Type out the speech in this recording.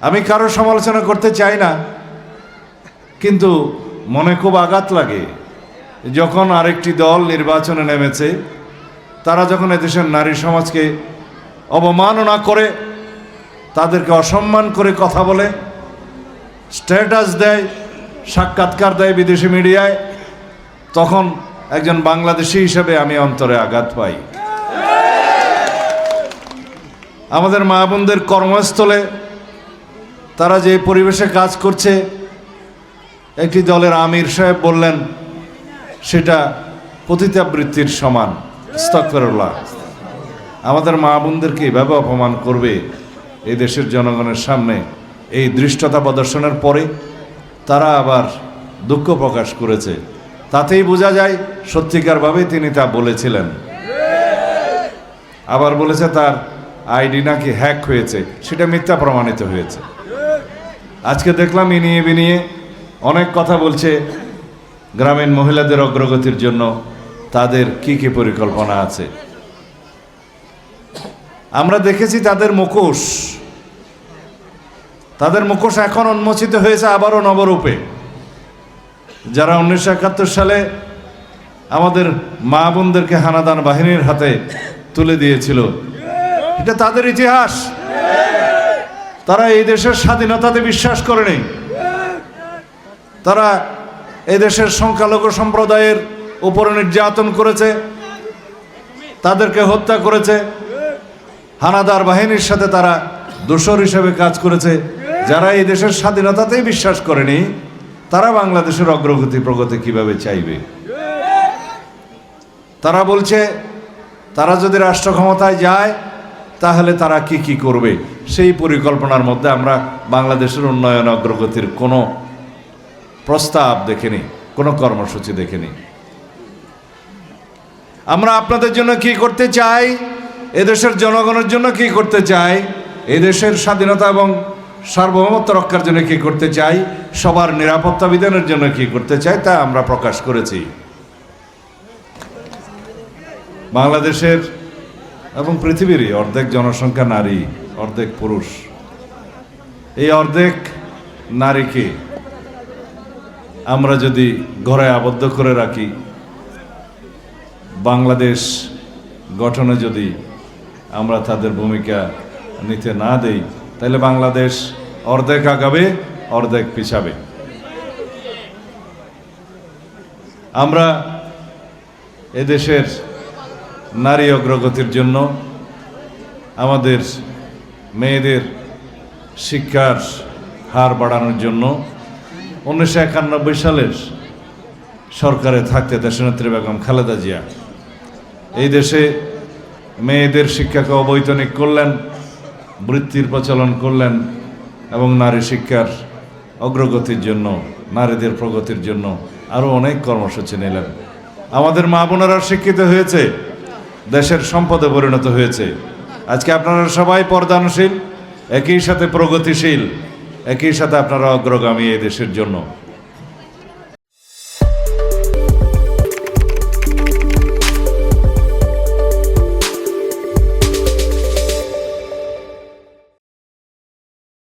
আমি কারো সমালোচনা করতে চাই না, কিন্তু মনে খুব আঘাত লাগে যখন আরেকটি দল নির্বাচনে নেমেছে, তারা যখন এদেশের নারী সমাজকে অবমাননা করে, তাদেরকে অসম্মান করে কথা বলে, স্ট্যাটাস দেয়, সাক্ষাৎকার দেয় বিদেশি মিডিয়ায়, তখন একজন বাংলাদেশি হিসেবে আমি অন্তরে আঘাত পাই। আমাদের মা বোনদের কর্মস্থলে তারা যে পরিবেশে কাজ করছে, একটি দলের আমির সাহেব বললেন সেটা পতিতাবৃত্তির সমান। আস্তাগফিরুল্লাহ। আমাদের মা বোনদেরকে এভাবে অপমান করবে এই দেশের জনগণের সামনে, এই ধৃষ্টতা প্রদর্শনের পরে তারা আবার দুঃখ প্রকাশ করেছে। তাতেই বোঝা যায় সত্যিকারভাবে তিনি তা বলেছিলেন। আবার বলেছে তার আইডি নাকি হ্যাক হয়েছে, সেটা মিথ্যা প্রমাণিত হয়েছে। আজকে দেখলাম ইনিয়ে বিনিয়ে অনেক কথা বলছে গ্রামীণ মহিলাদের অগ্রগতির জন্য তাদের কি কি পরিকল্পনা আছে। আমরা দেখেছি তাদের মুখোশ এখন উন্মোচিত হয়েছে আবারও নবরূপে। যারা 1971 সালে আমাদের মা বোনদেরকে হানাদার বাহিনীর হাতে তুলে দিয়েছিল, এটা তাদের ইতিহাস। তারা এই দেশের স্বাধীনতাতে বিশ্বাস করেনি। তারা এই দেশের সংখ্যালঘু সম্প্রদায়ের উপরে নির্যাতন করেছে, তাদেরকে হত্যা করেছে। হানাদার বাহিনীর সাথে তারা দোসর হিসেবে কাজ করেছে। যারা এই দেশের স্বাধীনতাতেই বিশ্বাস করেনি, তারা বাংলাদেশের অগ্রগতি প্রগতি কিভাবে চাইবে? তারা বলছে তারা যদি রাষ্ট্র ক্ষমতায় যায় তাহলে তারা কি কি করবে। সেই পরিকল্পনার মধ্যে আমরা বাংলাদেশের উন্নয়ন অগ্রগতির কোনো প্রস্তাব দেখিনি, কোনো কর্মসূচি দেখিনি। আমরা আপনাদের জন্য কি করতে চাই, এদেশের জনগণের জন্য কি করতে চাই, এদেশের স্বাধীনতা এবং সার্বভৌমত্ব রক্ষার জন্য কি করতে চাই, সবার নিরাপত্তা বিধানের জন্য কি করতে চাই, তা আমরা প্রকাশ করেছি। বাংলাদেশের এবং পৃথিবীরই অর্ধেক জনসংখ্যা নারী, অর্ধেক পুরুষ। এই অর্ধেক নারীকে আমরা যদি ঘরে আবদ্ধ করে রাখি, বাংলাদেশ গঠনে যদি আমরা তাদের ভূমিকা নিতে না দেই, তাহলে বাংলাদেশ অর্ধেক আগাবে, অর্ধেক পিছাবে। আমরা এদেশের নারী অগ্রগতির জন্য, আমাদের মেয়েদের শিক্ষার হার বাড়ানোর জন্য 1991 সালের সরকারে থাকতে দেশনেত্রী বেগম খালেদা জিয়া এই দেশে মেয়েদের শিক্ষাকে অবৈতনিক করলেন, বৃত্তির প্রচলন করলেন এবং নারী শিক্ষার অগ্রগতির জন্য, নারীদের প্রগতির জন্য আরও অনেক কর্মসূচি নিলেন। আমাদের মা বোনেরা শিক্ষিত হয়েছে, দেশের সম্পদে পরিণত হয়েছে। আজকে আপনারা সবাই পর্দানশীল, একই সাথে প্রগতিশীল, একই সাথে আপনারা অগ্রগামী এই দেশের জন্য।